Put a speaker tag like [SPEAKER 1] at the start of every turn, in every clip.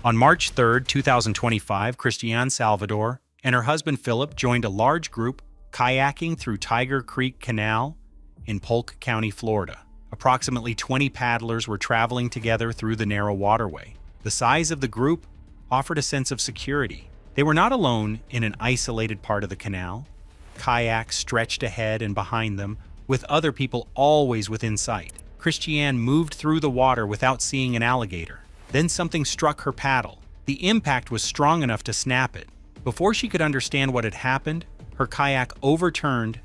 [SPEAKER 1] On March 3, 2025, Christiane Salvador and her husband Philip joined a large group kayaking through Tiger Creek Canal in Polk County, Florida. Approximately 20 paddlers were traveling together through the narrow waterway. The size of the group offered a sense of security. They were not alone in an isolated part of the canal. Kayaks stretched ahead and behind them, with other people always within sight. Christiane moved through the water without seeing an alligator. Then something struck her paddle. The impact was strong enough to snap it. Before she could understand what had happened, her kayak overturned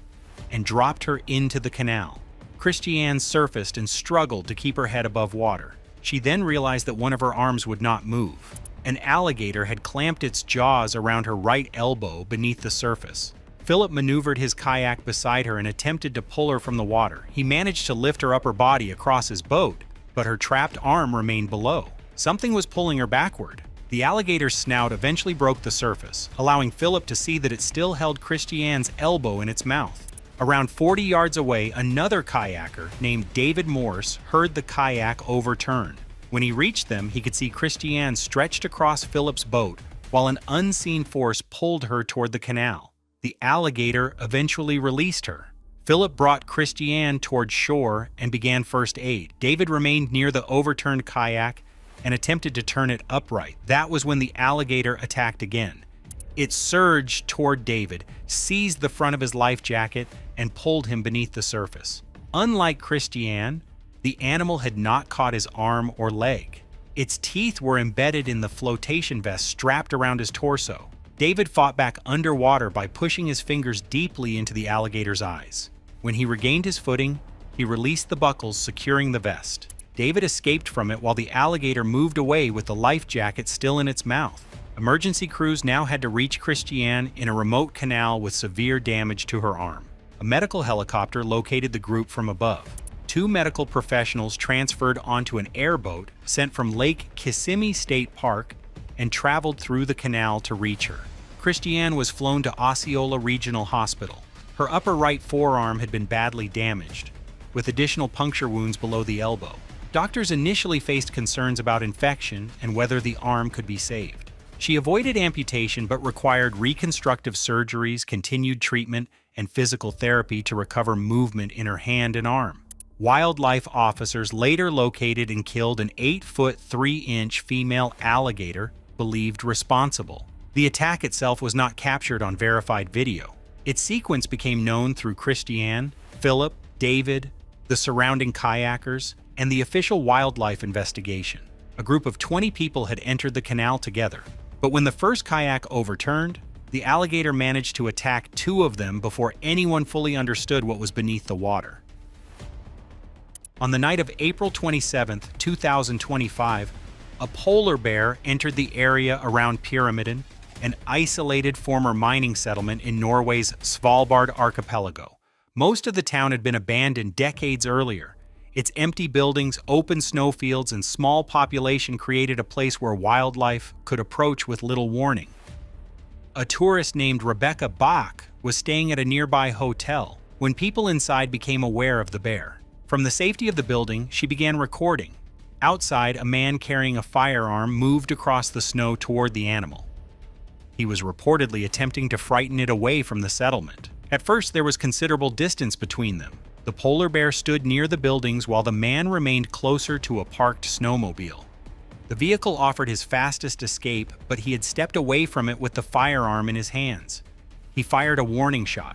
[SPEAKER 1] and dropped her into the canal. Christiane surfaced and struggled to keep her head above water. She then realized that one of her arms would not move. An alligator had clamped its jaws around her right elbow beneath the surface. Philip maneuvered his kayak beside her and attempted to pull her from the water. He managed to lift her upper body across his boat, but her trapped arm remained below. Something was pulling her backward. The alligator's snout eventually broke the surface, allowing Philip to see that it still held Christiane's elbow in its mouth. Around 40 yards away, another kayaker named David Morse heard the kayak overturn. When he reached them, he could see Christiane stretched across Philip's boat, while an unseen force pulled her toward the canal. The alligator eventually released her. Philip brought Christiane toward shore and began first aid. David remained near the overturned kayak and attempted to turn it upright. That was when the alligator attacked again. It surged toward David, seized the front of his life jacket, and pulled him beneath the surface. Unlike Christiane, the animal had not caught his arm or leg. Its teeth were embedded in the flotation vest strapped around his torso. David fought back underwater by pushing his fingers deeply into the alligator's eyes. When he regained his footing, he released the buckles securing the vest. David escaped from it while the alligator moved away with the life jacket still in its mouth. Emergency crews now had to reach Christiane in a remote canal with severe damage to her arm. A medical helicopter located the group from above. 2 medical professionals transferred onto an airboat sent from Lake Kissimmee State Park and traveled through the canal to reach her. Christiane was flown to Osceola Regional Hospital. Her upper right forearm had been badly damaged, with additional puncture wounds below the elbow. Doctors initially faced concerns about infection and whether the arm could be saved. She avoided amputation but required reconstructive surgeries, continued treatment, and physical therapy to recover movement in her hand and arm. Wildlife officers later located and killed an 8-foot 3-inch female alligator believed responsible. The attack itself was not captured on verified video. Its sequence became known through Christiane, Philip, David, the surrounding kayakers, and the official wildlife investigation. A group of 20 people had entered the canal together, but when the first kayak overturned, the alligator managed to attack 2 of them before anyone fully understood what was beneath the water. On the night of April 27, 2025, a polar bear entered the area around Pyramiden, an isolated former mining settlement in Norway's Svalbard archipelago. Most of the town had been abandoned decades earlier. Its empty buildings, open snowfields, and small population created a place where wildlife could approach with little warning. A tourist named Rebecca Bach was staying at a nearby hotel when people inside became aware of the bear. From the safety of the building, she began recording. Outside, a man carrying a firearm moved across the snow toward the animal. He was reportedly attempting to frighten it away from the settlement. At first, there was considerable distance between them. The polar bear stood near the buildings while the man remained closer to a parked snowmobile. The vehicle offered his fastest escape, but he had stepped away from it with the firearm in his hands. He fired a warning shot.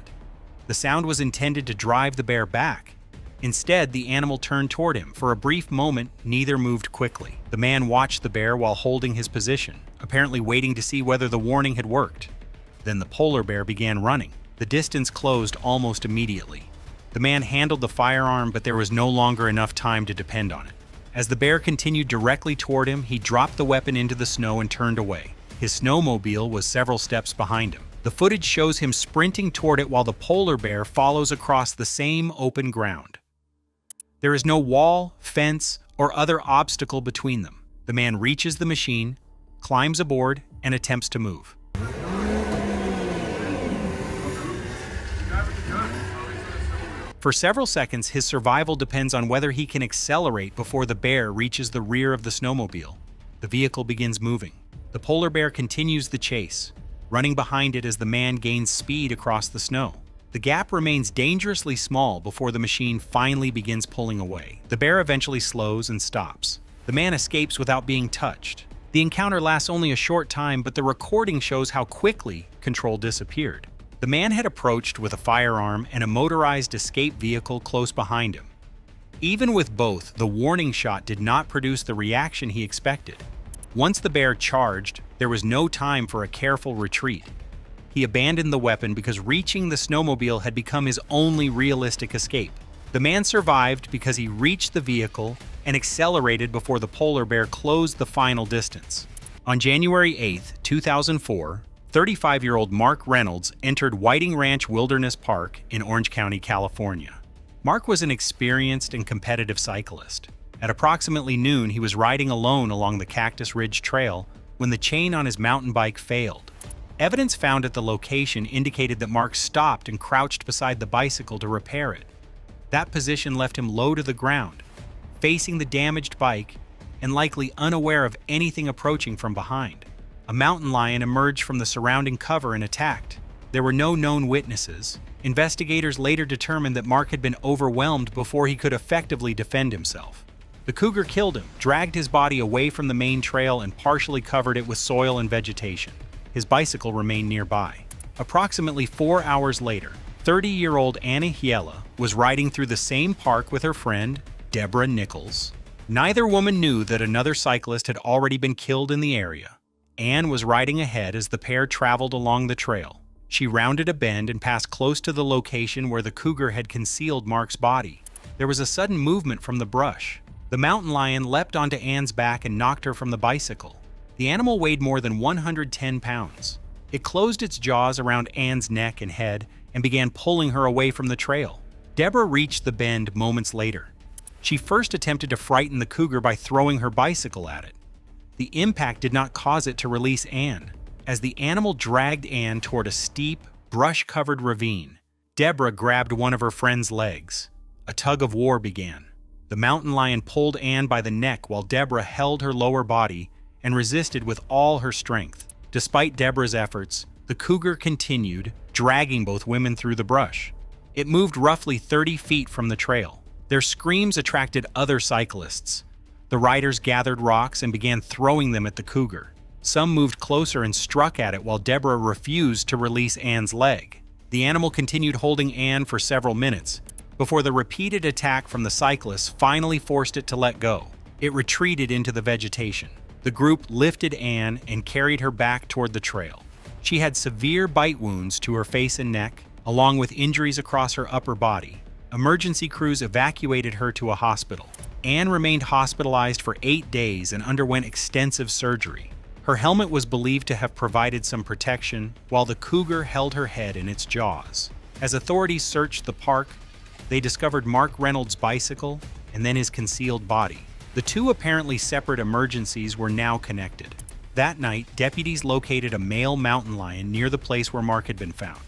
[SPEAKER 1] The sound was intended to drive the bear back. Instead, the animal turned toward him. For a brief moment, neither moved quickly. The man watched the bear while holding his position, apparently waiting to see whether the warning had worked. Then the polar bear began running. The distance closed almost immediately. The man handled the firearm, but there was no longer enough time to depend on it. As the bear continued directly toward him, he dropped the weapon into the snow and turned away. His snowmobile was several steps behind him. The footage shows him sprinting toward it while the polar bear follows across the same open ground. There is no wall, fence, or other obstacle between them. The man reaches the machine, climbs aboard, and attempts to move. For several seconds, his survival depends on whether he can accelerate before the bear reaches the rear of the snowmobile. The vehicle begins moving. The polar bear continues the chase, running behind it as the man gains speed across the snow. The gap remains dangerously small before the machine finally begins pulling away. The bear eventually slows and stops. The man escapes without being touched. The encounter lasts only a short time, but the recording shows how quickly control disappeared. The man had approached with a firearm and a motorized escape vehicle close behind him. Even with both, the warning shot did not produce the reaction he expected. Once the bear charged, there was no time for a careful retreat. He abandoned the weapon because reaching the snowmobile had become his only realistic escape. The man survived because he reached the vehicle and accelerated before the polar bear closed the final distance. On January 8, 2004, 35-year-old Mark Reynolds entered Whiting Ranch Wilderness Park in Orange County, California. Mark was an experienced and competitive cyclist. At approximately noon, he was riding alone along the Cactus Ridge Trail when the chain on his mountain bike failed. Evidence found at the location indicated that Mark stopped and crouched beside the bicycle to repair it. That position left him low to the ground, facing the damaged bike and likely unaware of anything approaching from behind. A mountain lion emerged from the surrounding cover and attacked. There were no known witnesses. Investigators later determined that Mark had been overwhelmed before he could effectively defend himself. The cougar killed him, dragged his body away from the main trail, and partially covered it with soil and vegetation. His bicycle remained nearby. Approximately 4 hours later, 30-year-old Anna Hiela was riding through the same park with her friend, Deborah Nichols. Neither woman knew that another cyclist had already been killed in the area. Anne was riding ahead as the pair traveled along the trail. She rounded a bend and passed close to the location where the cougar had concealed Mark's body. There was a sudden movement from the brush. The mountain lion leapt onto Anne's back and knocked her from the bicycle. The animal weighed more than 110 pounds. It closed its jaws around Anne's neck and head and began pulling her away from the trail. Deborah reached the bend moments later. She first attempted to frighten the cougar by throwing her bicycle at it. The impact did not cause it to release Anne. As the animal dragged Anne toward a steep, brush-covered ravine, Deborah grabbed one of her friend's legs. A tug-of-war began. The mountain lion pulled Anne by the neck while Deborah held her lower body and resisted with all her strength. Despite Deborah's efforts, the cougar continued, dragging both women through the brush. It moved roughly 30 feet from the trail. Their screams attracted other cyclists. The riders gathered rocks and began throwing them at the cougar. Some moved closer and struck at it while Deborah refused to release Anne's leg. The animal continued holding Anne for several minutes before the repeated attack from the cyclists finally forced it to let go. It retreated into the vegetation. The group lifted Anne and carried her back toward the trail. She had severe bite wounds to her face and neck, along with injuries across her upper body. Emergency crews evacuated her to a hospital. Anne remained hospitalized for 8 days and underwent extensive surgery. Her helmet was believed to have provided some protection, while the cougar held her head in its jaws. As authorities searched the park, they discovered Mark Reynolds' bicycle and then his concealed body. The two apparently separate emergencies were now connected. That night, deputies located a male mountain lion near the place where Mark had been found.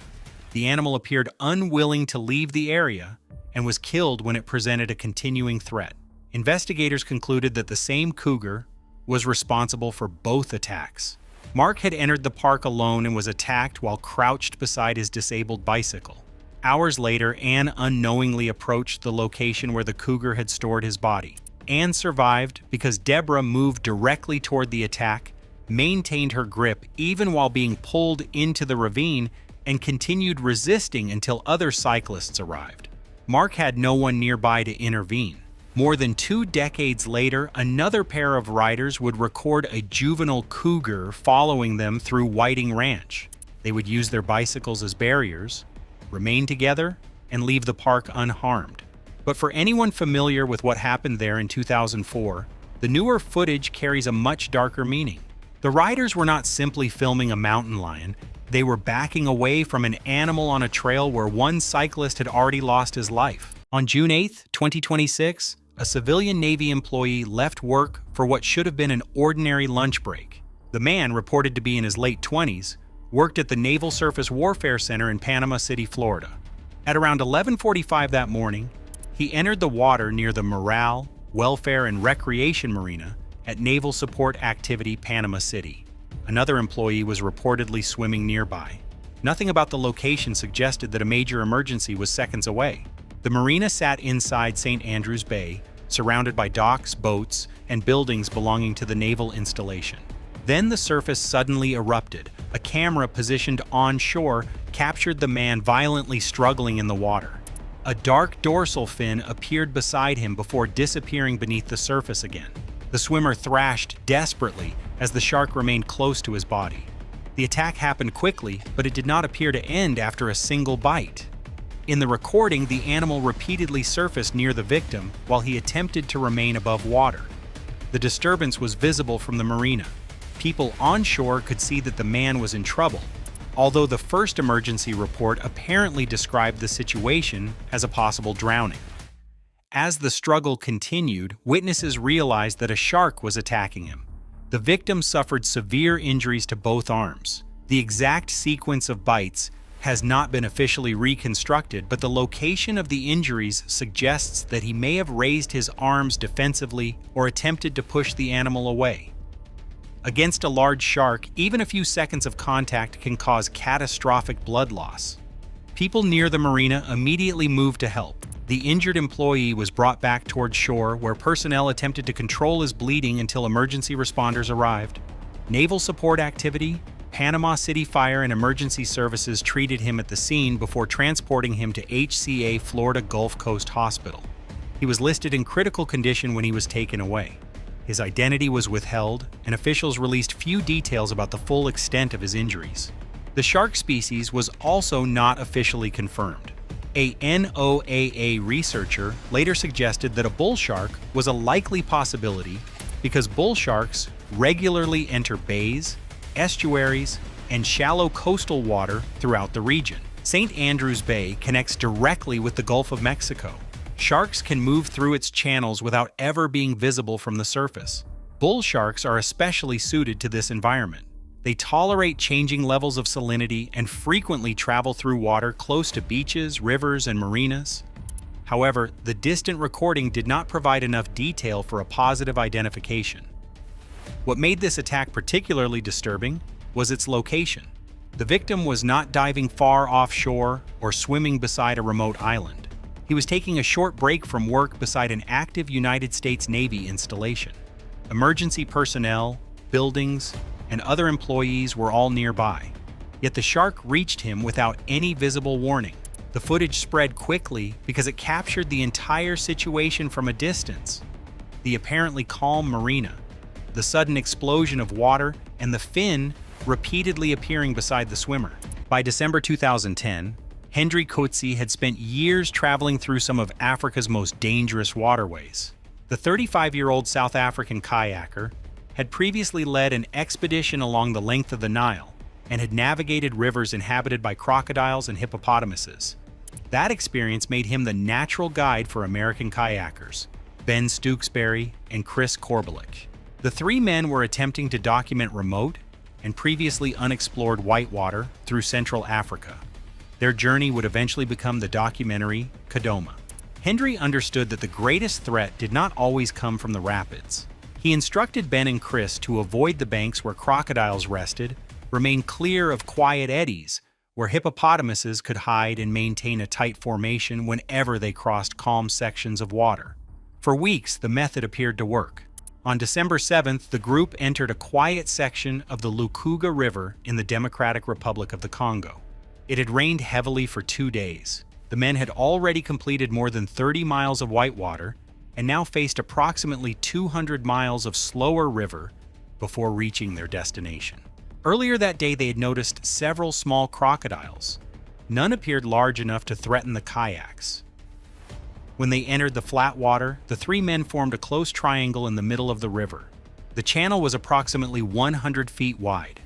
[SPEAKER 1] The animal appeared unwilling to leave the area and was killed when it presented a continuing threat. Investigators concluded that the same cougar was responsible for both attacks. Mark had entered the park alone and was attacked while crouched beside his disabled bicycle. Hours later, Anne unknowingly approached the location where the cougar had stored his body. Anne survived because Deborah moved directly toward the attack, maintained her grip even while being pulled into the ravine, and continued resisting until other cyclists arrived. Mark had no one nearby to intervene. More than 2 decades later, another pair of riders would record a juvenile cougar following them through Whiting Ranch. They would use their bicycles as barriers, remain together, and leave the park unharmed. But for anyone familiar with what happened there in 2004, the newer footage carries a much darker meaning. The riders were not simply filming a mountain lion, they were backing away from an animal on a trail where one cyclist had already lost his life. On June 8, 2026, a civilian Navy employee left work for what should have been an ordinary lunch break. The man, reported to be in his late 20s, worked at the Naval Surface Warfare Center in Panama City, Florida. At around 11:45 that morning, he entered the water near the Morale, Welfare, and Recreation Marina at Naval Support Activity Panama City. Another employee was reportedly swimming nearby. Nothing about the location suggested that a major emergency was seconds away. The marina sat inside St. Andrews Bay, surrounded by docks, boats, and buildings belonging to the naval installation. Then the surface suddenly erupted. A camera positioned onshore captured the man violently struggling in the water. A dark dorsal fin appeared beside him before disappearing beneath the surface again. The swimmer thrashed desperately as the shark remained close to his body. The attack happened quickly, but it did not appear to end after a single bite. In the recording, the animal repeatedly surfaced near the victim while he attempted to remain above water. The disturbance was visible from the marina. People onshore could see that the man was in trouble, although the first emergency report apparently described the situation as a possible drowning. As the struggle continued, witnesses realized that a shark was attacking him. The victim suffered severe injuries to both arms. The exact sequence of bites has not been officially reconstructed, but the location of the injuries suggests that he may have raised his arms defensively or attempted to push the animal away. Against a large shark, even a few seconds of contact can cause catastrophic blood loss. People near the marina immediately moved to help. The injured employee was brought back toward shore, where personnel attempted to control his bleeding until emergency responders arrived. Naval Support Activity, Panama City Fire and Emergency Services treated him at the scene before transporting him to HCA Florida Gulf Coast Hospital. He was listed in critical condition when he was taken away. His identity was withheld, and officials released few details about the full extent of his injuries. The shark species was also not officially confirmed. A NOAA researcher later suggested that a bull shark was a likely possibility because bull sharks regularly enter bays, estuaries, and shallow coastal water throughout the region. St. Andrews Bay connects directly with the Gulf of Mexico. Sharks can move through its channels without ever being visible from the surface. Bull sharks are especially suited to this environment. They tolerate changing levels of salinity and frequently travel through water close to beaches, rivers, and marinas. However, the distant recording did not provide enough detail for a positive identification. What made this attack particularly disturbing was its location. The victim was not diving far offshore or swimming beside a remote island. He was taking a short break from work beside an active United States Navy installation. Emergency personnel, buildings, and other employees were all nearby. Yet the shark reached him without any visible warning. The footage spread quickly because it captured the entire situation from a distance. The apparently calm marina, the sudden explosion of water, and the fin repeatedly appearing beside the swimmer. By December 2010, Hendry Coetzee had spent years traveling through some of Africa's most dangerous waterways. The 35-year-old South African kayaker had previously led an expedition along the length of the Nile and had navigated rivers inhabited by crocodiles and hippopotamuses. That experience made him the natural guide for American kayakers, Ben Stooksbury and Chris Korbelich. The three men were attempting to document remote and previously unexplored whitewater through Central Africa. Their journey would eventually become the documentary Kadoma. Hendry understood that the greatest threat did not always come from the rapids. He instructed Ben and Chris to avoid the banks where crocodiles rested, remain clear of quiet eddies, where hippopotamuses could hide and maintain a tight formation whenever they crossed calm sections of water. For weeks, the method appeared to work. On December 7th, the group entered a quiet section of the Cougar River in the Democratic Republic of the Congo. It had rained heavily for 2 days. The men had already completed more than 30 miles of whitewater and now faced approximately 200 miles of slower river before reaching their destination. Earlier that day, they had noticed several small crocodiles. None appeared large enough to threaten the kayaks. When they entered the flat water, the three men formed a close triangle in the middle of the river. The channel was approximately 100 feet wide.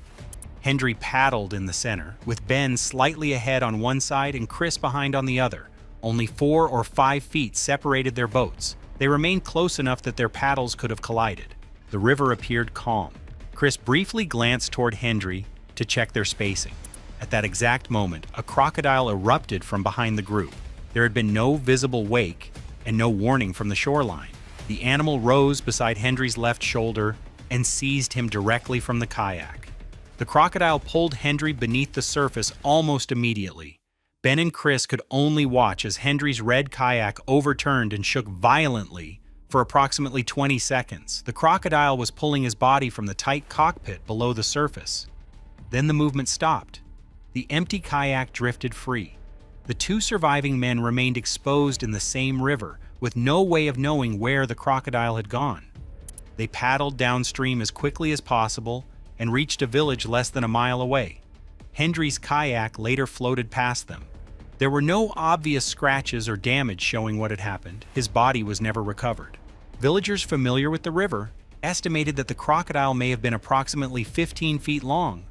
[SPEAKER 1] Hendry paddled in the center, with Ben slightly ahead on one side and Chris behind on the other. Only 4 or 5 feet separated their boats. They remained close enough that their paddles could have collided. The river appeared calm. Chris briefly glanced toward Hendry to check their spacing. At that exact moment, a crocodile erupted from behind the group. There had been no visible wake and no warning from the shoreline. The animal rose beside Hendry's left shoulder and seized him directly from the kayak. The crocodile pulled Hendry beneath the surface almost immediately. Ben and Chris could only watch as Hendry's red kayak overturned and shook violently for approximately 20 seconds. The crocodile was pulling his body from the tight cockpit below the surface. Then the movement stopped. The empty kayak drifted free. The two surviving men remained exposed in the same river, with no way of knowing where the crocodile had gone. They paddled downstream as quickly as possible and reached a village less than a mile away. Hendry's kayak later floated past them. There were no obvious scratches or damage showing what had happened. His body was never recovered. Villagers familiar with the river estimated that the crocodile may have been approximately 15 feet long,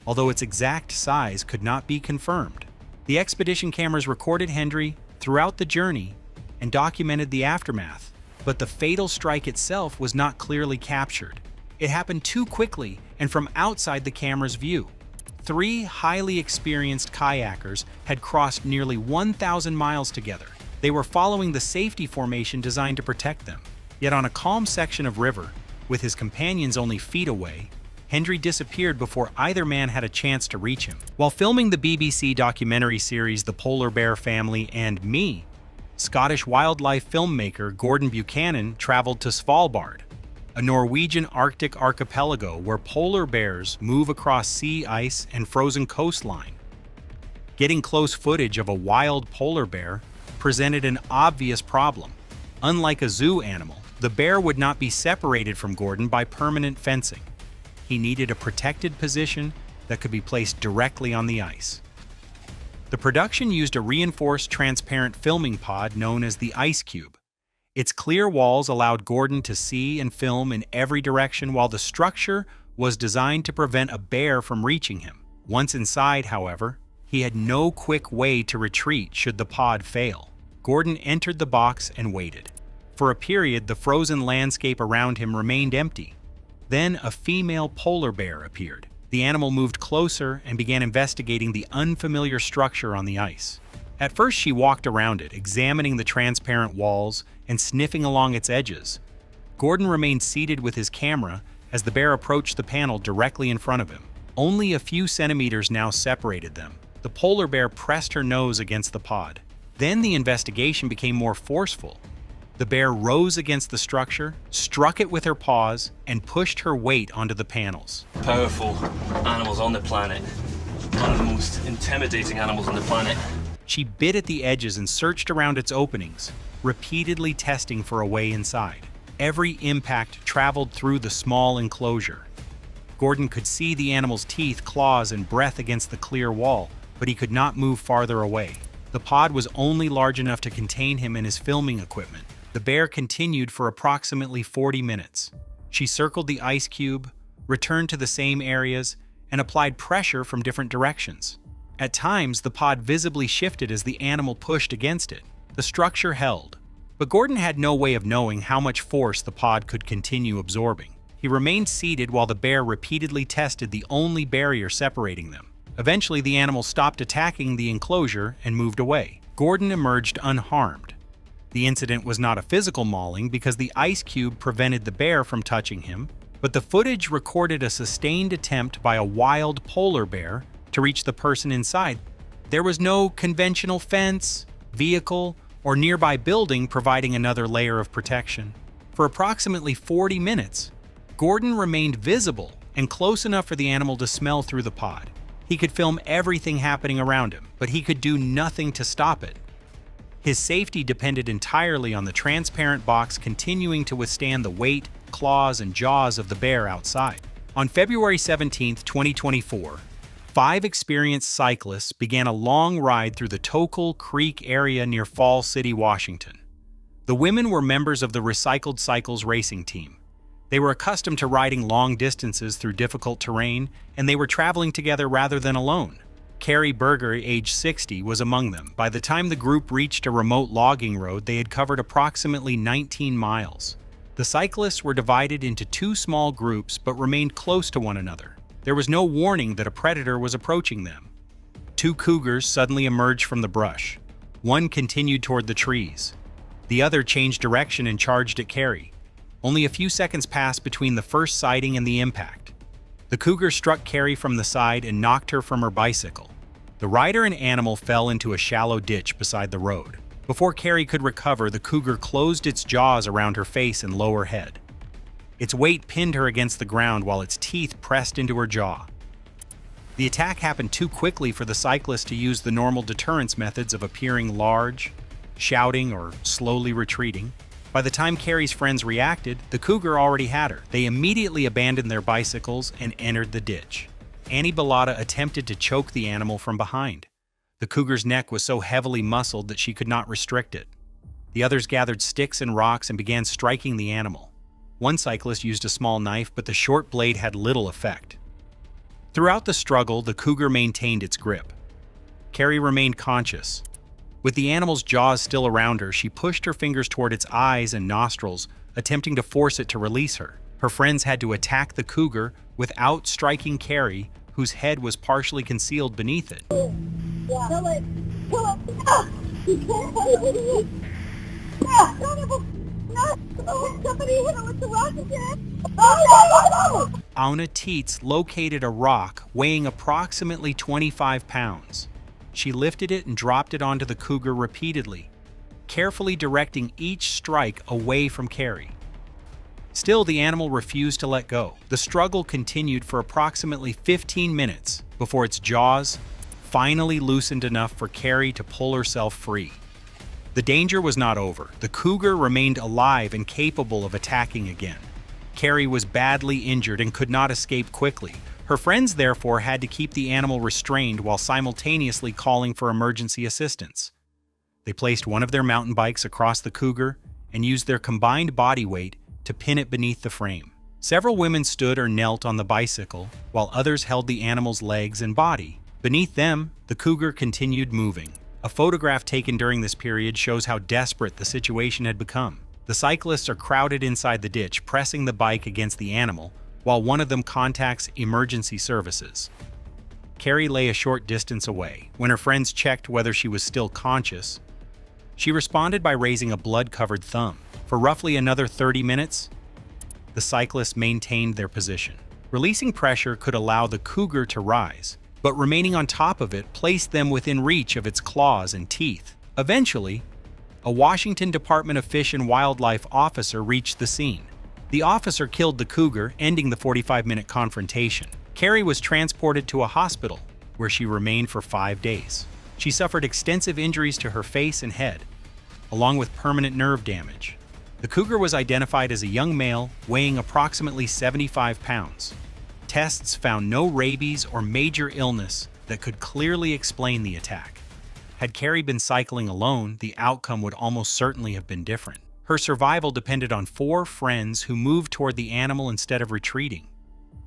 [SPEAKER 1] although its exact size could not be confirmed. The expedition cameras recorded Hendry throughout the journey and documented the aftermath, but the fatal strike itself was not clearly captured. It happened too quickly and from outside the camera's view. 3 highly experienced kayakers had crossed nearly 1,000 miles together. They were following the safety formation designed to protect them. Yet on a calm section of river, with his companions only feet away, Hendry disappeared before either man had a chance to reach him. While filming the BBC documentary series The Polar Bear Family and Me, Scottish wildlife filmmaker Gordon Buchanan traveled to Svalbard, a Norwegian Arctic archipelago where polar bears move across sea ice and frozen coastline. Getting close footage of a wild polar bear presented an obvious problem. Unlike a zoo animal, the bear would not be separated from Gordon by permanent fencing. He needed a protected position that could be placed directly on the ice. The production used a reinforced transparent filming pod known as the ice cube. Its clear walls allowed Gordon to see and film in every direction, while the structure was designed to prevent a bear from reaching him. Once inside, however, he had no quick way to retreat should the pod fail. Gordon entered the box and waited. For a period, the frozen landscape around him remained empty. Then a female polar bear appeared. The animal moved closer and began investigating the unfamiliar structure on the ice. At first, she walked around it, examining the transparent walls and sniffing along its edges. Gordon remained seated with his camera as the bear approached the panel directly in front of him. Only a few centimeters now separated them. The polar bear pressed her nose against the pod. Then the investigation became more forceful. The bear rose against the structure, struck it with her paws, and pushed her weight onto the panels.
[SPEAKER 2] Powerful animals on the planet. One of the most intimidating animals on the planet.
[SPEAKER 1] She bit at the edges and searched around its openings, repeatedly testing for a way inside. Every impact traveled through the small enclosure. Gordon could see the animal's teeth, claws, and breath against the clear wall, but he could not move farther away. The pod was only large enough to contain him and his filming equipment. The bear continued for approximately 40 minutes. She circled the ice cube, returned to the same areas, and applied pressure from different directions. At times, the pod visibly shifted as the animal pushed against it. The structure held, but Gordon had no way of knowing how much force the pod could continue absorbing. He remained seated while the bear repeatedly tested the only barrier separating them. Eventually, the animal stopped attacking the enclosure and moved away. Gordon emerged unharmed. The incident was not a physical mauling because the ice cube prevented the bear from touching him, but the footage recorded a sustained attempt by a wild polar bear to reach the person inside. There was no conventional fence, vehicle, or nearby building providing another layer of protection. For approximately 40 minutes, Gordon remained visible and close enough for the animal to smell through the pod. He could film everything happening around him, but he could do nothing to stop it. His safety depended entirely on the transparent box continuing to withstand the weight, claws, and jaws of the bear outside. On February 17, 2024, 5 experienced cyclists began a long ride through the Tokal Creek area near Falls City, Washington. The women were members of the Recycled Cycles racing team. They were accustomed to riding long distances through difficult terrain, and they were traveling together rather than alone. Carrie Berger, age 60, was among them. By the time the group reached a remote logging road, they had covered approximately 19 miles. The cyclists were divided into 2 small groups but remained close to one another. There was no warning that a predator was approaching them. 2 cougars suddenly emerged from the brush. One continued toward the trees. The other changed direction and charged at Carrie. Only a few seconds passed between the first sighting and the impact. The cougar struck Carrie from the side and knocked her from her bicycle. The rider and animal fell into a shallow ditch beside the road. Before Carrie could recover, the cougar closed its jaws around her face and lower head. Its weight pinned her against the ground while its teeth pressed into her jaw. The attack happened too quickly for the cyclist to use the normal deterrence methods of appearing large, shouting, or slowly retreating. By the time Carrie's friends reacted, the cougar already had her. They immediately abandoned their bicycles and entered the ditch. Annie Bellotta attempted to choke the animal from behind. The cougar's neck was so heavily muscled that she could not restrict it. The others gathered sticks and rocks and began striking the animal. One cyclist used a small knife, but the short blade had little effect. Throughout the struggle, the cougar maintained its grip. Carrie remained conscious. With the animal's jaws still around her, she pushed her fingers toward its eyes and nostrils, attempting to force it to release her. Her friends had to attack the cougar without striking Carrie, whose head was partially concealed beneath it.
[SPEAKER 3] Yeah. Kill it! Kill it! Ah! You can't hit it! Ah! No! Somebody hit it with the rock again! Oh, no!
[SPEAKER 1] Auna Tietz located a rock weighing approximately 25 pounds. She lifted it and dropped it onto the cougar repeatedly, carefully directing each strike away from Carrie. Still, the animal refused to let go. The struggle continued for approximately 15 minutes before its jaws finally loosened enough for Carrie to pull herself free. The danger was not over. The cougar remained alive and capable of attacking again. Carrie was badly injured and could not escape quickly. Her friends therefore had to keep the animal restrained while simultaneously calling for emergency assistance. They placed one of their mountain bikes across the cougar and used their combined body weight to pin it beneath the frame. Several women stood or knelt on the bicycle, while others held the animal's legs and body. Beneath them, the cougar continued moving. A photograph taken during this period shows how desperate the situation had become. The cyclists are crowded inside the ditch, pressing the bike against the animal, while one of them contacts emergency services. Carrie lay a short distance away. When her friends checked whether she was still conscious, she responded by raising a blood-covered thumb. For roughly another 30 minutes, the cyclists maintained their position. Releasing pressure could allow the cougar to rise, but remaining on top of it placed them within reach of its claws and teeth. Eventually, a Washington Department of Fish and Wildlife officer reached the scene. The officer killed the cougar, ending the 45-minute confrontation. Carrie was transported to a hospital, where she remained for 5 days. She suffered extensive injuries to her face and head, along with permanent nerve damage. The cougar was identified as a young male weighing approximately 75 pounds. Tests found no rabies or major illness that could clearly explain the attack. Had Carrie been cycling alone, the outcome would almost certainly have been different. Her survival depended on 4 friends who moved toward the animal instead of retreating.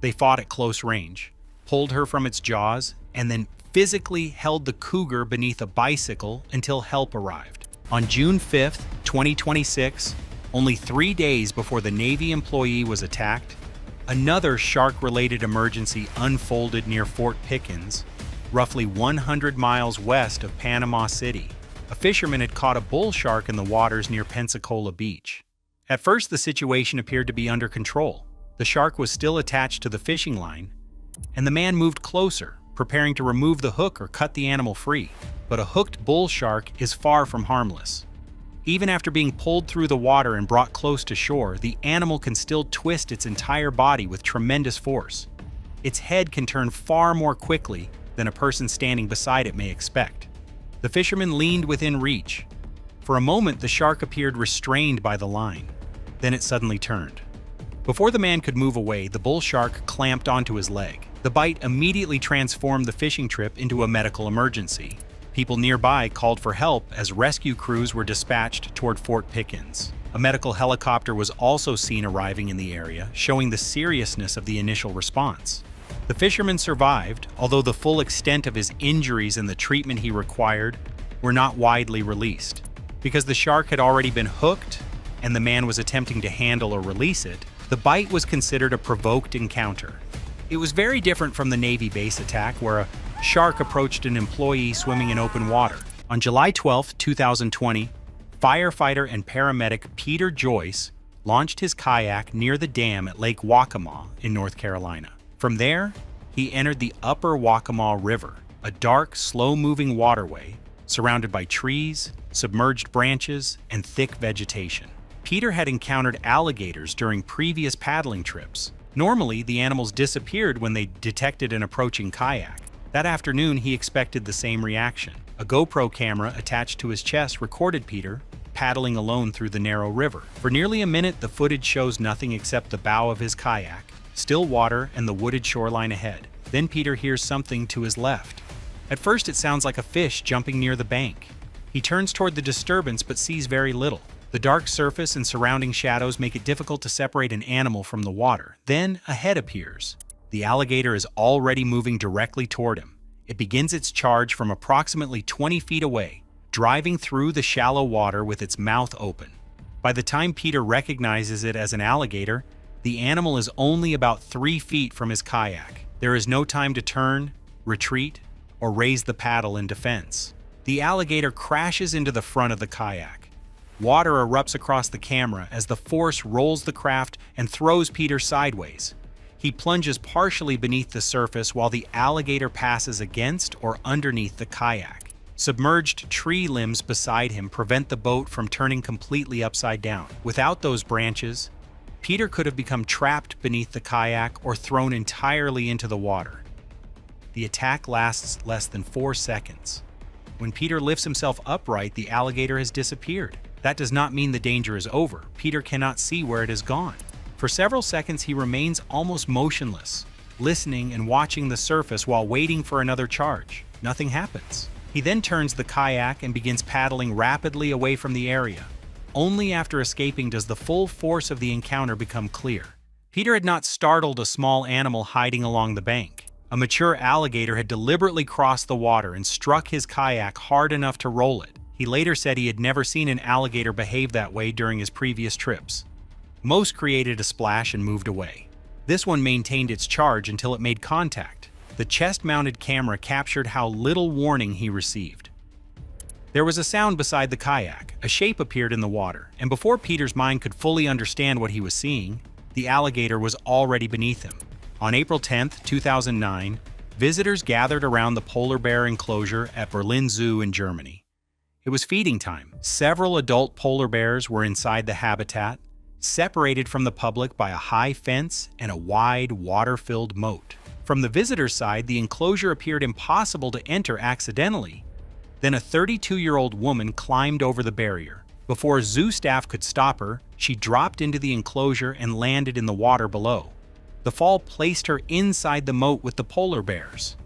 [SPEAKER 1] They fought at close range, pulled her from its jaws, and then physically held the cougar beneath a bicycle until help arrived. On June 5th, 2026, only 3 days before the Navy employee was attacked, another shark-related emergency unfolded near Fort Pickens, roughly 100 miles west of Panama City. A fisherman had caught a bull shark in the waters near Pensacola Beach. At first, the situation appeared to be under control. The shark was still attached to the fishing line, and the man moved closer, preparing to remove the hook or cut the animal free. But a hooked bull shark is far from harmless. Even after being pulled through the water and brought close to shore, the animal can still twist its entire body with tremendous force. Its head can turn far more quickly than a person standing beside it may expect. The fisherman leaned within reach. For a moment, the shark appeared restrained by the line. Then it suddenly turned. Before the man could move away, the bull shark clamped onto his leg. The bite immediately transformed the fishing trip into a medical emergency. People nearby called for help as rescue crews were dispatched toward Fort Pickens. A medical helicopter was also seen arriving in the area, showing the seriousness of the initial response. The fisherman survived, although the full extent of his injuries and the treatment he required were not widely released. Because the shark had already been hooked and the man was attempting to handle or release it, the bite was considered a provoked encounter. It was very different from the Navy base attack, where a shark approached an employee swimming in open water. On July 12, 2020, Firefighter and paramedic Peter Joyce launched his kayak near the dam at Lake Waccamaw in North Carolina. From there, he entered the upper Waccamaw River, a dark, slow-moving waterway surrounded by trees, submerged branches, and thick vegetation. Peter had encountered alligators during previous paddling trips. Normally, the animals disappeared when they detected an approaching kayak. That afternoon, he expected the same reaction. A GoPro camera attached to his chest recorded Peter paddling alone through the narrow river. For nearly a minute, the footage shows nothing except the bow of his kayak, still water, and the wooded shoreline ahead. Then Peter hears something to his left. At first, it sounds like a fish jumping near the bank. He turns toward the disturbance but sees very little. The dark surface and surrounding shadows make it difficult to separate an animal from the water. Then a head appears. The alligator is already moving directly toward him. It begins its charge from approximately 20 feet away, driving through the shallow water with its mouth open. By the time Peter recognizes it as an alligator, the animal is only about 3 feet from his kayak. There is no time to turn, retreat, or raise the paddle in defense. The alligator crashes into the front of the kayak. Water erupts across the camera as the force rolls the craft and throws Peter sideways. He plunges partially beneath the surface while the alligator passes against or underneath the kayak. Submerged tree limbs beside him prevent the boat from turning completely upside down. Without those branches, Peter could have become trapped beneath the kayak or thrown entirely into the water. The attack lasts less than 4 seconds. When Peter lifts himself upright, the alligator has disappeared. That does not mean the danger is over. Peter cannot see where it has gone. For several seconds, he remains almost motionless, listening and watching the surface while waiting for another charge. Nothing happens. He then turns the kayak and begins paddling rapidly away from the area. Only after escaping does the full force of the encounter become clear. Peter had not startled a small animal hiding along the bank. A mature alligator had deliberately crossed the water and struck his kayak hard enough to roll it. He later said he had never seen an alligator behave that way during his previous trips. Most created a splash and moved away. This one maintained its charge until it made contact. The chest-mounted camera captured how little warning he received. There was a sound beside the kayak. A shape appeared in the water, and before Peter's mind could fully understand what he was seeing, the alligator was already beneath him. On April 10, 2009, visitors gathered around the polar bear enclosure at Berlin Zoo in Germany. It was feeding time. Several adult polar bears were inside the habitat, separated from the public by a high fence and a wide, water-filled moat. From the visitor's side, the enclosure appeared impossible to enter accidentally. Then a 32-year-old woman climbed over the barrier. Before zoo staff could stop her, she dropped into the enclosure and landed in the water below. The fall placed her inside the moat with the polar bears.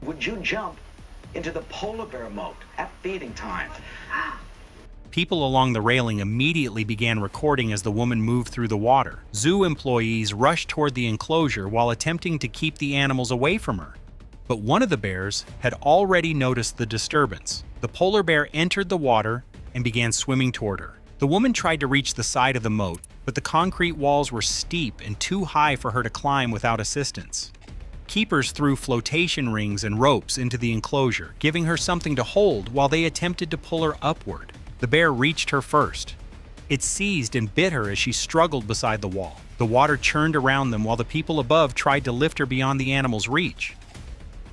[SPEAKER 4] Would you jump into the polar bear moat at feeding time?
[SPEAKER 1] People along the railing immediately began recording as the woman moved through the water. Zoo employees rushed toward the enclosure while attempting to keep the animals away from her. But one of the bears had already noticed the disturbance. The polar bear entered the water and began swimming toward her. The woman tried to reach the side of the moat, but the concrete walls were steep and too high for her to climb without assistance. Keepers threw flotation rings and ropes into the enclosure, giving her something to hold while they attempted to pull her upward. The bear reached her first. It seized and bit her as she struggled beside the wall. The water churned around them while the people above tried to lift her beyond the animal's reach.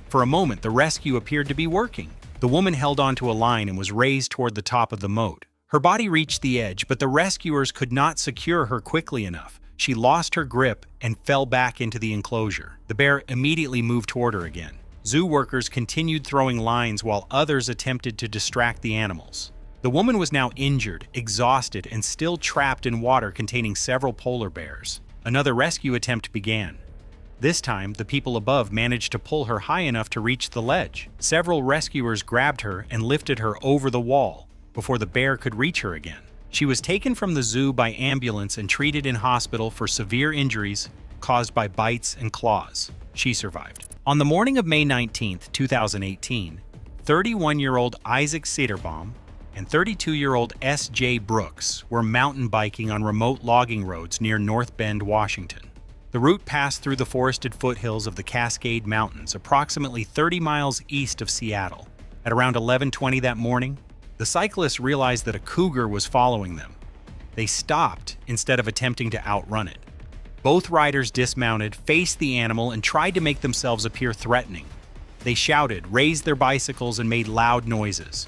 [SPEAKER 1] For a moment, the rescue appeared to be working. The woman held onto a line and was raised toward the top of the moat. Her body reached the edge, but the rescuers could not secure her quickly enough. She lost her grip and fell back into the enclosure. The bear immediately moved toward her again. Zoo workers continued throwing lines while others attempted to distract the animals. The woman was now injured, exhausted, and still trapped in water containing several polar bears. Another rescue attempt began. This time, the people above managed to pull her high enough to reach the ledge. Several rescuers grabbed her and lifted her over the wall before the bear could reach her again. She was taken from the zoo by ambulance and treated in hospital for severe injuries caused by bites and claws. She survived. On the morning of May 19, 2018, 31-year-old Isaac Cederbaum and 32-year-old S.J. Brooks were mountain biking on remote logging roads near North Bend, Washington. The route passed through the forested foothills of the Cascade Mountains, approximately 30 miles east of Seattle. At around 11:20 that morning, The cyclists realized that a cougar was following them. They stopped instead of attempting to outrun it. Both riders dismounted, faced the animal, and tried to make themselves appear threatening. They shouted, raised their bicycles, and made loud noises.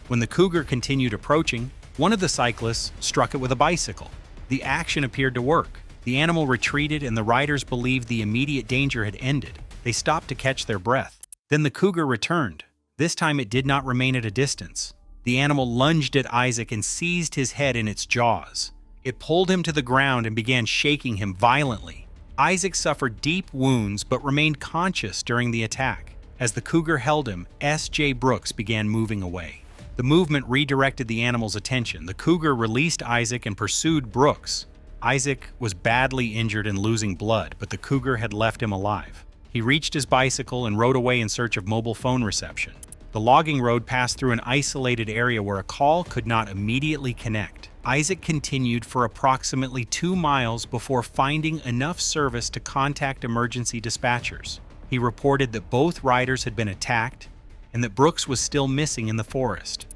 [SPEAKER 1] When the cougar continued approaching, one of the cyclists struck it with a bicycle. The action appeared to work. The animal retreated, and the riders believed the immediate danger had ended. They stopped to catch their breath. Then the cougar returned. This time it did not remain at a distance. The animal lunged at Isaac and seized his head in its jaws. It pulled him to the ground and began shaking him violently. Isaac suffered deep wounds but remained conscious during the attack. As the cougar held him, S.J. Brooks began moving away. The movement redirected the animal's attention. The cougar released Isaac and pursued Brooks. Isaac was badly injured and losing blood, but the cougar had left him alive. He reached his bicycle and rode away in search of mobile phone reception. The logging road passed through an isolated area where a call could not immediately connect. Isaac continued for approximately 2 miles before finding enough service to contact emergency dispatchers. He reported that both riders had been attacked and that Brooks was still missing in the forest.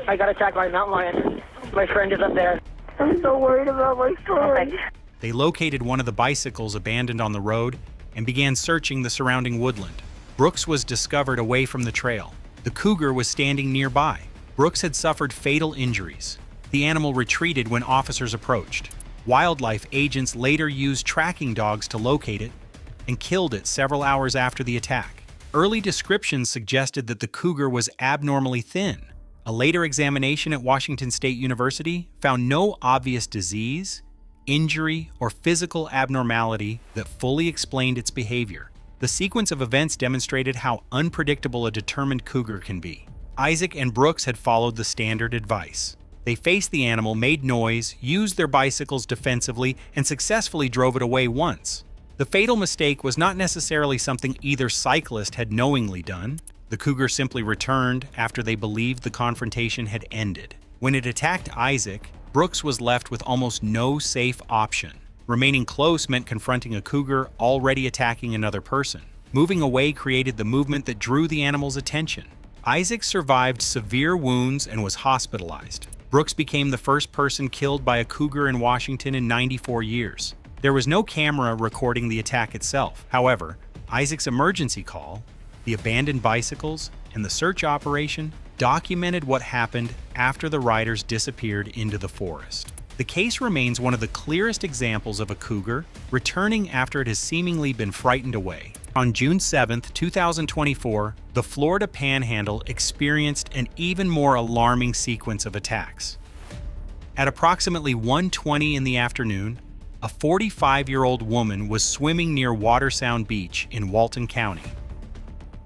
[SPEAKER 5] I got attacked by a mountain lion. My friend is up there.
[SPEAKER 3] I'm so worried about my friend.
[SPEAKER 1] They located one of the bicycles abandoned on the road and began searching the surrounding woodland. Brooks was discovered away from the trail. The cougar was standing nearby. Brooks had suffered fatal injuries. The animal retreated when officers approached. Wildlife agents later used tracking dogs to locate it and killed it several hours after the attack. Early descriptions suggested that the cougar was abnormally thin. A later examination at Washington State University found no obvious disease, injury, or physical abnormality that fully explained its behavior. The sequence of events demonstrated how unpredictable a determined cougar can be. Isaac and Brooks had followed the standard advice. They faced the animal, made noise, used their bicycles defensively, and successfully drove it away once. The fatal mistake was not necessarily something either cyclist had knowingly done. The cougar simply returned after they believed the confrontation had ended. When it attacked Isaac, Brooks was left with almost no safe option. Remaining close meant confronting a cougar already attacking another person. Moving away created the movement that drew the animal's attention. Isaac survived severe wounds and was hospitalized. Brooks became the first person killed by a cougar in Washington in 94 years. There was no camera recording the attack itself. However, Isaac's emergency call, the abandoned bicycles, and the search operation documented what happened after the riders disappeared into the forest. The case remains one of the clearest examples of a cougar returning after it has seemingly been frightened away. On June 7, 2024, the Florida Panhandle experienced an even more alarming sequence of attacks. At approximately 1:20 in the afternoon, a 45-year-old woman was swimming near Watersound Beach in Walton County.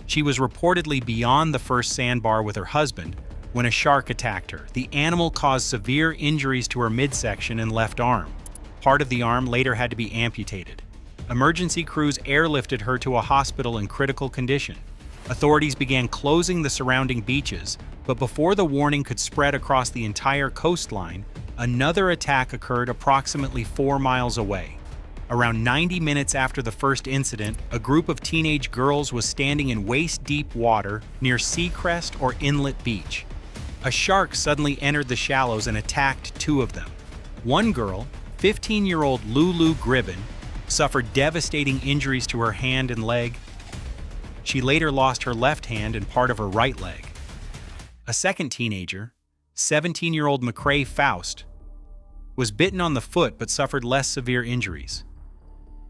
[SPEAKER 1] She was reportedly beyond the first sandbar with her husband when a shark attacked her. The animal caused severe injuries to her midsection and left arm. Part of the arm later had to be amputated. Emergency crews airlifted her to a hospital in critical condition. Authorities began closing the surrounding beaches, but before the warning could spread across the entire coastline, another attack occurred approximately 4 miles away. Around 90 minutes after the first incident, a group of teenage girls was standing in waist-deep water near Seacrest or Inlet Beach. A shark suddenly entered the shallows and attacked 2 of them. One girl, 15-year-old Lulu Gribben, suffered devastating injuries to her hand and leg. She later lost her left hand and part of her right leg. A second teenager, 17-year-old McCrae Faust, was bitten on the foot but suffered less severe injuries.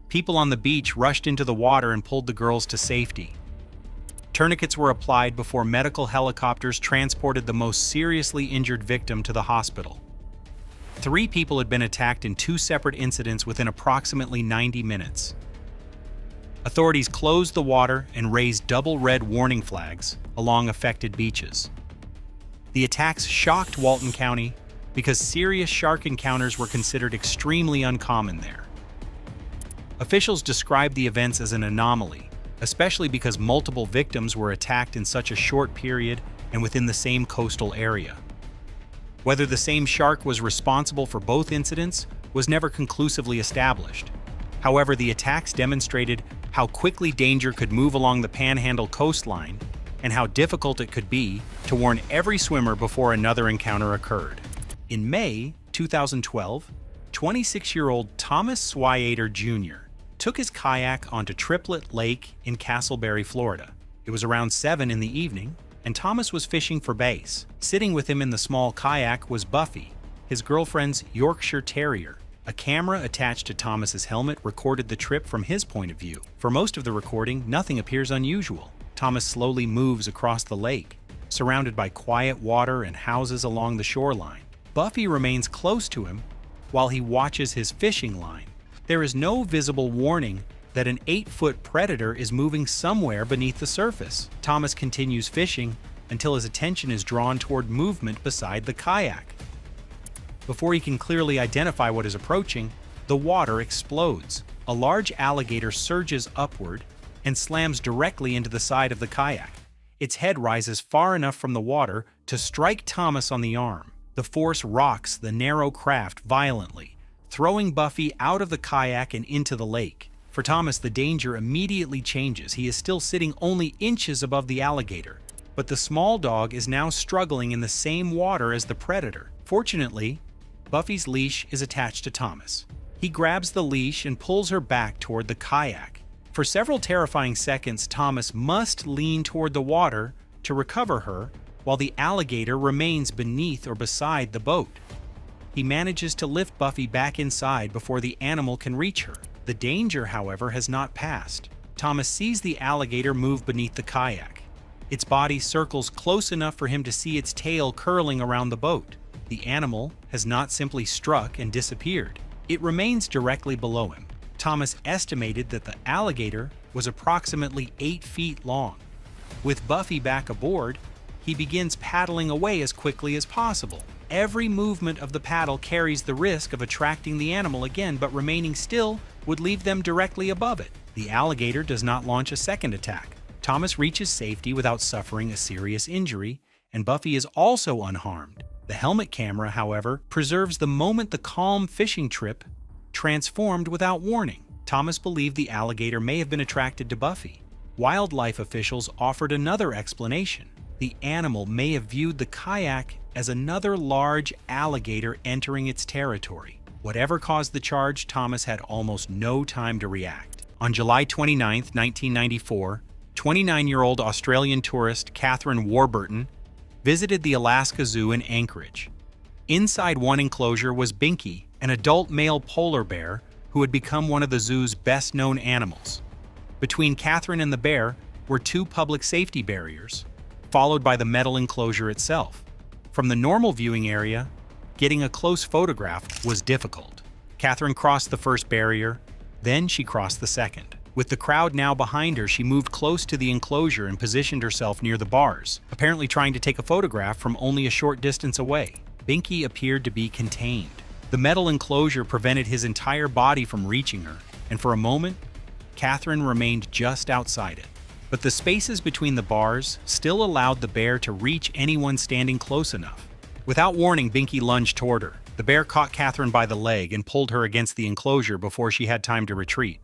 [SPEAKER 1] People on the beach rushed into the water and pulled the girls to safety. Tourniquets were applied before medical helicopters transported the most seriously injured victim to the hospital. 3 people had been attacked in 2 separate incidents within approximately 90 minutes. Authorities closed the water and raised double red warning flags along affected beaches. The attacks shocked Walton County because serious shark encounters were considered extremely uncommon there. Officials described the events as an anomaly, especially because multiple victims were attacked in such a short period and within the same coastal area. Whether the same shark was responsible for both incidents was never conclusively established. However, the attacks demonstrated how quickly danger could move along the Panhandle coastline and how difficult it could be to warn every swimmer before another encounter occurred. In May 2012, 26-year-old Thomas Swiater Jr. took his kayak onto Triplet Lake in Castleberry, Florida. It was around 7 in the evening, and Thomas was fishing for bass. Sitting with him in the small kayak was Buffy, his girlfriend's Yorkshire Terrier. A camera attached to Thomas's helmet recorded the trip from his point of view. For most of the recording, nothing appears unusual. Thomas slowly moves across the lake, surrounded by quiet water and houses along the shoreline. Buffy remains close to him while he watches his fishing line. There is no visible warning that an 8-foot predator is moving somewhere beneath the surface. Thomas continues fishing until his attention is drawn toward movement beside the kayak. Before he can clearly identify what is approaching, the water explodes. A large alligator surges upward and slams directly into the side of the kayak. Its head rises far enough from the water to strike Thomas on the arm. The force rocks the narrow craft violently, throwing Buffy out of the kayak and into the lake. For Thomas, the danger immediately changes. He is still sitting only inches above the alligator, but the small dog is now struggling in the same water as the predator. Fortunately, Buffy's leash is attached to Thomas. He grabs the leash and pulls her back toward the kayak. For several terrifying seconds, Thomas must lean toward the water to recover her, while the alligator remains beneath or beside the boat. He manages to lift Buffy back inside before the animal can reach her. The danger, however, has not passed. Thomas sees the alligator move beneath the kayak. Its body circles close enough for him to see its tail curling around the boat. The animal has not simply struck and disappeared. It remains directly below him. Thomas estimated that the alligator was approximately 8 feet long. With Buffy back aboard, he begins paddling away as quickly as possible. Every movement of the paddle carries the risk of attracting the animal again, but remaining still would leave them directly above it. The alligator does not launch a second attack. Thomas reaches safety without suffering a serious injury, and Buffy is also unharmed. The helmet camera, however, preserves the moment the calm fishing trip transformed without warning. Thomas believed the alligator may have been attracted to Buffy. Wildlife officials offered another explanation. The animal may have viewed the kayak as another large alligator entering its territory. Whatever caused the charge, Thomas had almost no time to react. On July 29, 1994, 29-year-old Australian tourist Catherine Warburton visited the Alaska Zoo in Anchorage. Inside one enclosure was Binky, an adult male polar bear who had become one of the zoo's best-known animals. Between Catherine and the bear were 2 public safety barriers, followed by the metal enclosure itself. From the normal viewing area, getting a close photograph was difficult. Catherine crossed the first barrier, then she crossed the second. With the crowd now behind her, she moved close to the enclosure and positioned herself near the bars, apparently trying to take a photograph from only a short distance away. Binky appeared to be contained. The metal enclosure prevented his entire body from reaching her, and for a moment, Catherine remained just outside it. But the spaces between the bars still allowed the bear to reach anyone standing close enough. Without warning, Binky lunged toward her. The bear caught Catherine by the leg and pulled her against the enclosure before she had time to retreat.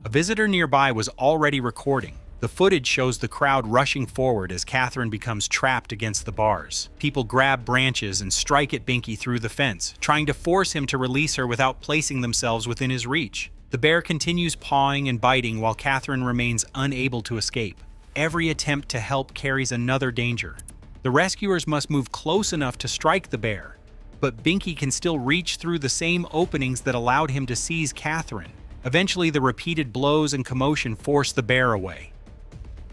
[SPEAKER 1] A visitor nearby was already recording. The footage shows the crowd rushing forward as Catherine becomes trapped against the bars. People grab branches and strike at Binky through the fence, trying to force him to release her without placing themselves within his reach. The bear continues pawing and biting while Catherine remains unable to escape. Every attempt to help carries another danger. The rescuers must move close enough to strike the bear, but Binky can still reach through the same openings that allowed him to seize Catherine. Eventually, the repeated blows and commotion force the bear away.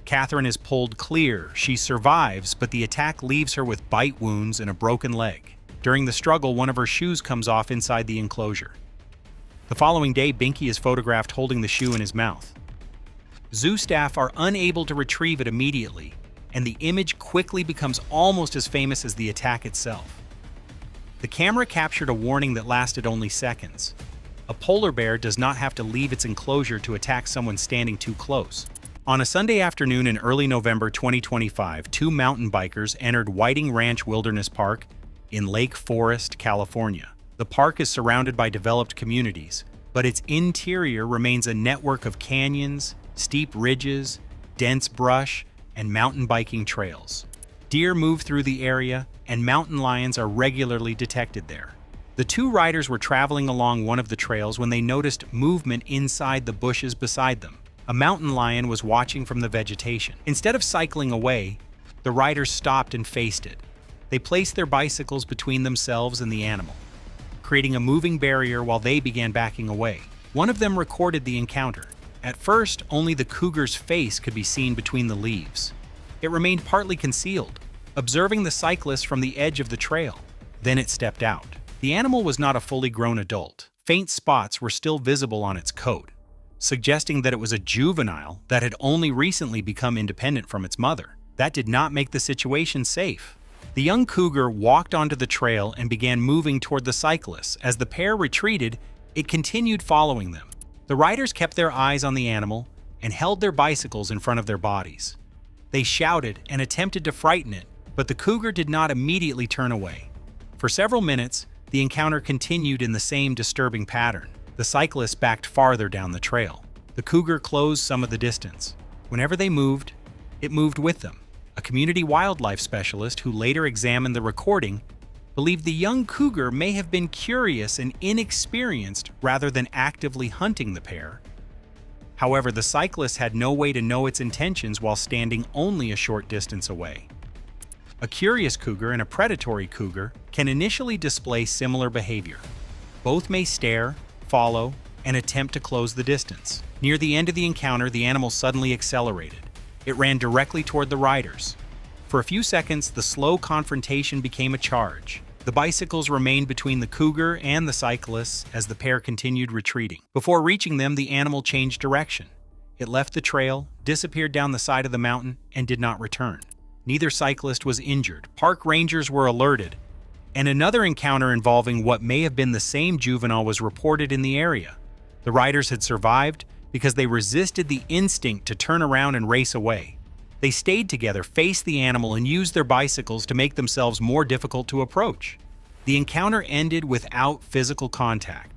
[SPEAKER 1] Catherine is pulled clear. She survives, but the attack leaves her with bite wounds and a broken leg. During the struggle, one of her shoes comes off inside the enclosure. The following day, Binky is photographed holding the shoe in his mouth. Zoo staff are unable to retrieve it immediately, and the image quickly becomes almost as famous as the attack itself. The camera captured a warning that lasted only seconds. A polar bear does not have to leave its enclosure to attack someone standing too close. On a Sunday afternoon in early November 2025, 2 mountain bikers entered Whiting Ranch Wilderness Park in Lake Forest, California. The park is surrounded by developed communities, but its interior remains a network of canyons, steep ridges, dense brush, and mountain biking trails. Deer move through the area, and mountain lions are regularly detected there. The two riders were traveling along one of the trails when they noticed movement inside the bushes beside them. A mountain lion was watching from the vegetation. Instead of cycling away, the riders stopped and faced it. They placed their bicycles between themselves and the animal, creating a moving barrier while they began backing away. One of them recorded the encounter. At first, only the cougar's face could be seen between the leaves. It remained partly concealed, observing the cyclist from the edge of the trail. Then it stepped out. The animal was not a fully grown adult. Faint spots were still visible on its coat, suggesting that it was a juvenile that had only recently become independent from its mother. That did not make the situation safe. The young cougar walked onto the trail and began moving toward the cyclists. As the pair retreated, it continued following them. The riders kept their eyes on the animal and held their bicycles in front of their bodies. They shouted and attempted to frighten it, but the cougar did not immediately turn away. For several minutes, the encounter continued in the same disturbing pattern. The cyclists backed farther down the trail. The cougar closed some of the distance. Whenever they moved, it moved with them. A community wildlife specialist who later examined the recording believed the young cougar may have been curious and inexperienced rather than actively hunting the pair. However, the cyclist had no way to know its intentions while standing only a short distance away. A curious cougar and a predatory cougar can initially display similar behavior. Both may stare, follow, and attempt to close the distance. Near the end of the encounter, the animal suddenly accelerated. It ran directly toward the riders. For a few seconds, the slow confrontation became a charge. The bicycles remained between the cougar and the cyclists as the pair continued retreating. Before reaching them, the animal changed direction. It left the trail, disappeared down the side of the mountain, and did not return. Neither cyclist was injured. Park rangers were alerted, and another encounter involving what may have been the same juvenile was reported in the area. The riders had survived because they resisted the instinct to turn around and race away. They stayed together, faced the animal, and used their bicycles to make themselves more difficult to approach. The encounter ended without physical contact.